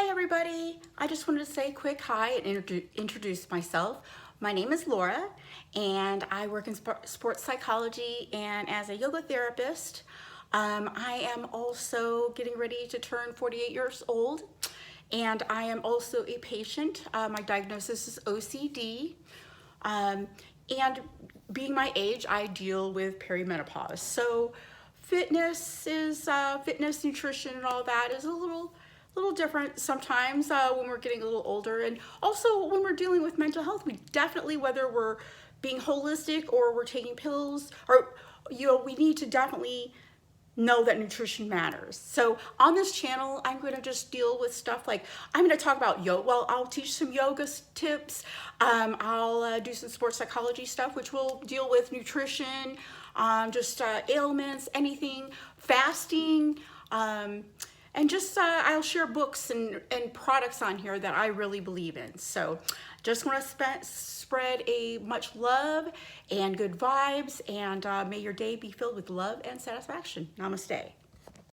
Hi everybody. I just wanted to say a quick hi and introduce myself. My name is Laura and I work in sports psychology and as a yoga therapist. I am also getting ready to turn 48 years old and I am also a patient. My diagnosis is OCD. And being my age, I deal with perimenopause. So fitness, nutrition, and all that is a little different sometimes when we're getting a little older, and also when we're dealing with mental health. We definitely, whether we're being holistic or we're taking pills, or we need to definitely know that nutrition matters. So on this channel, I'm going to just deal with stuff like, I'm going to talk about yoga. Well, I'll teach some yoga tips. I'll do some sports psychology stuff, which will deal with nutrition, just ailments, anything, fasting, and just I'll share books and products on here that I really believe in. So just want to spread a much love and good vibes, and may your day be filled with love and satisfaction. Namaste.